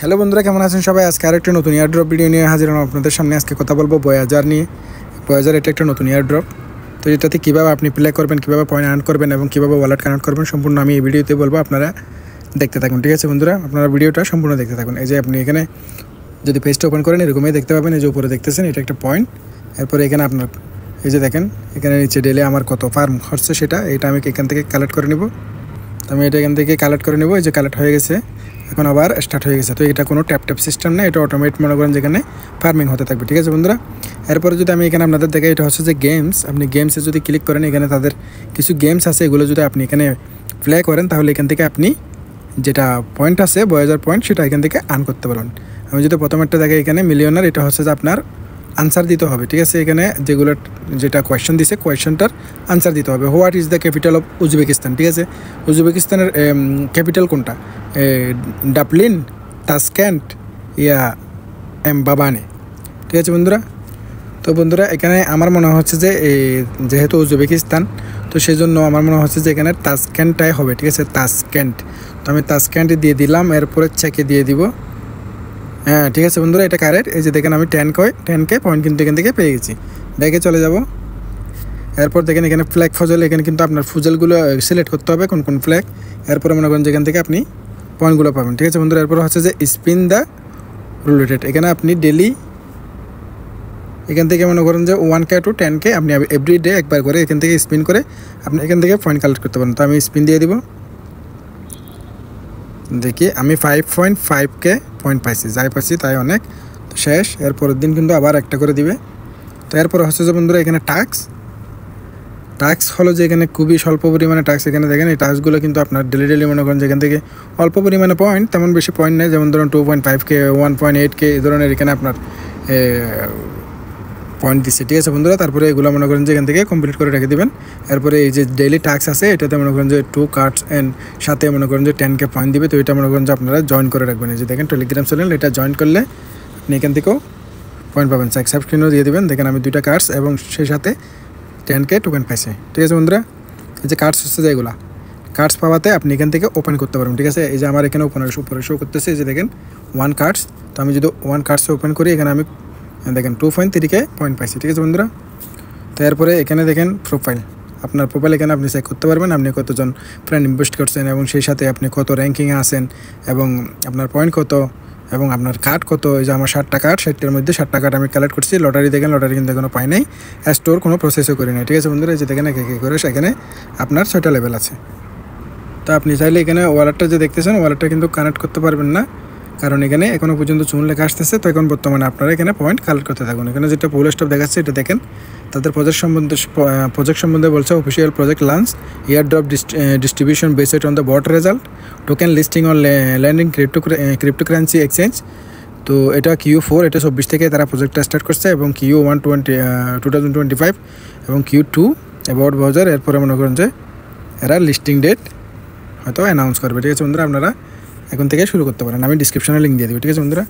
Hello বন্ধুরা, কেমন আছেন সবাই? আজকে আরেকটা নতুন এয়ারড্রপ ভিডিও নিয়ে হাজির হলাম আপনাদের সামনে। আজকে কথা বলবো ভয়েজার নিয়ে। ভয়েজার এটা একটা নতুন এয়ারড্রপ। তো এটাতে কীভাবে আপনি প্লে করবেন, কীভাবে পয়েন্ট আর্ন করবেন এবং কীভাবে ওয়ালেট কানেক্ট করবেন সম্পূর্ণ আমি এই ভিডিওতে বলবো। আপনারা দেখতে থাকুন, ঠিক আছে বন্ধুরা? আপনারা ভিডিওটা সম্পূর্ণ দেখতে থাকুন। এই যে আপনি এখানে যদি পেজটা ওপেন করেন এরকমই দেখতে পাবেন। এই যে উপরে দেখতেছেন এটা একটা পয়েন্ট। এরপরে এখানে আপনার এই যে দেখেন এখানে নিচে ডেলে আমার কত ফার্ম হচ্ছে এটা আমি এখান থেকে কালেক্ট করে নেব। তো আমি এটা এখান থেকে কালেক্ট করে নেব। এই যে কালেক্ট হয়ে গেছে, এখন আবার স্টার্ট হয়ে গেছে। তো এটা কোনো ট্যাপ সিস্টেম না, এটা অটোমেট মনে করেন যেখানে ফার্মিং হতে থাকবে, ঠিক আছে বন্ধুরা? এরপরে যদি আমি এখানে আপনাদের দেখাই, এটা হচ্ছে যে গেমস। আপনি গেমসে যদি ক্লিক করেন এখানে তাদের কিছু গেমস আছে, এগুলো যদি আপনি এখানে প্লে করেন তাহলে এখান থেকে আপনি যেটা পয়েন্ট আছে ভয়েজার পয়েন্ট সেটা এখান থেকে আর্ন করতে পারবেন। আমি যদি প্রথমেরটা দেখাই এখানে মিলিয়নার, এটা হচ্ছে যে আপনার আনসার দিতে হবে, ঠিক আছে? এখানে যেটা কোয়েশ্চেন দিছে কোয়েশ্চেনটার আনসার দিতে হবে। What is the capital of Uzbekistan, ঠিক আছে? উজবেকিস্তানের ক্যাপিটাল কোনটা? ডাবলিন, তাসকেন্ট ইয়া বাবানে, ঠিক আছে বন্ধুরা? তো বন্ধুরা এখানে আমার মনে হচ্ছে যে যেহেতু উজবেকিস্তান, তো সেই জন্য আমার মনে হচ্ছে যে এখানে তাসকেন্টটাই হবে, ঠিক আছে? তাসকেন্ট। তো আমি তাসকেন্ট দিয়ে দিলাম, এরপরে চেকে দিয়ে দিব। হ্যাঁ, ঠিক আছে বন্ধুরা, এটা কারেক্ট। এই যে দেখেন আমি 10K পয়েন্ট কিন্তু এখান থেকে পেয়ে গেছি। ব্যাগে চলে যাব। এরপর দেখেন এখানে ফ্ল্যাগ ফজল, এখানে কিন্তু আপনার ফুজলগুলো সিলেক্ট করতে হবে কোন কোন ফ্ল্যাগ। এরপরে মনে করেন যেখান থেকে আপনি পয়েন্টগুলো পাবেন, ঠিক আছে বন্ধুরা? এরপর হচ্ছে যে স্পিন দ্য রুলেটেড, এখানে আপনি ডেলি এখান থেকে মনে করেন যে 1K to 10K আপনি এভরি ডে একবার করে এখান থেকে স্পিন করে আপনি এখান থেকে পয়েন্ট কালেক্ট করতে পারেন। তো আমি স্পিন দিয়ে দিব। দেখি আমি 5.5K পয়েন্ট পাইছি, যাই পাইছি তাই অনেক। তো শেষ। এরপরের দিন কিন্তু আবার একটা করে দিবে। তো এরপর হচ্ছে যে বন্ধুরা এখানে টাস্ক হলো যে এখানে খুবই স্বল্প পরিমাণে টাস্ক। এখানে দেখেন এই টাস্কগুলো কিন্তু আপনার ডেলি মনে করেন যেখান থেকে অল্প পরিমাণে পয়েন্ট, তেমন বেশি পয়েন্ট নেই। যেমন ধরুন 2.5K 1.8K এই ধরনের এখানে আপনার পয়েন্ট দিচ্ছে, ঠিক আছে বন্ধুরা? তারপরে এগুলো মনে করেন যে এখান থেকে কমপ্লিট করে রেখে দেবেন। এরপরে এই যে ডেইলি টাস্ক আছে এটাতে মনে করেন যে 2 কার্ডস অ্যান্ড সাথে মনে করেন যে 10K পয়েন্ট দিবে। তো এটা মনে করেন যে আপনারা জয়েন করে রাখবেন। এই যে দেখেন টেলিগ্রাম চ্যানেল, এটা জয়েন করলে আপনি এখান থেকেও পয়েন্ট পাবেন। সাবস্ক্রিপশনও দিয়ে দেবেন। দেখেন আমি 2টা কার্ডস এবং সেই সাথে 10K টোকেন পাইছি, ঠিক আছে বন্ধুরা? এই যে কার্ডস হচ্ছে যে এগুলো কার্ডস পাওয়াতে আপনি এখান থেকে ওপেন করতে পারবেন, ঠিক আছে? এই যে আমার এখানে উপরে শো করতেছে, এই যে দেখেন 1 কার্ডস। তো আমি যদি 1 কার্ডস ওপেন করি এখানে আমি দেখেন 2.3K পয়েন্ট পাইছি, ঠিক আছে বন্ধুরা? তো এরপরে এখানে দেখেন প্রোফাইল, আপনার প্রোফাইল এখানে আপনি চেক করতে পারবেন আপনি কতজন ফ্রেন্ড ইনভেস্ট করছেন এবং সেই সাথে আপনি কত র্যাঙ্কিংয়ে আছেন এবং আপনার পয়েন্ট কত এবং আপনার কার্ড কত। এই যে আমার 60টা কার্ড, 60টার মধ্যে 60টা কার্ড আমি কালেক্ট করছি। লটারি দেখেন, লটারি কিন্তু এখনো পাই নাই, স্টোর কোনো প্রসেসও করি নাই, ঠিক আছে বন্ধুরা? এই যে দেখেন একে করে সেখানে আপনার 6টা লেভেল আছে। তো আপনি চাইলে এখানে ওয়ালেটটা যে দেখতেছেন ওয়ালেটটা কিন্তু কানেক্ট করতে পারবেন না, কারণ এখানে এখনও পর্যন্ত চুন লেখা আসতেছে। তো এখন বর্তমানে আপনারা এখানে পয়েন্ট কালেক্ট করতে থাকুন। এখানে যেটা ফুল স্টপ দেখাচ্ছে এটা দেখেন তাদের প্রজেক্ট সম্বন্ধে বলছে। Official project launch airdrop distribution based on the bot result token listing on landing cryptocurrency exchange. তো এটা Q4, এটা 24 থেকে তারা প্রজেক্টটা স্টার্ট করছে এবং Q1 2025 এবং Q2 অ্যাবাউট ভয়েজার। এরপরে মনে করেন যে এরা লিস্টিং ডেট হয়তো অ্যানাউন্স করবে, ঠিক আছে বন্ধুরা? আপনারা এখন থেকে শুরু করতে পারেন। আমি ডিসক্রিপশনে লিঙ্ক দিয়ে দেবো, ঠিক আছে বন্ধুরা?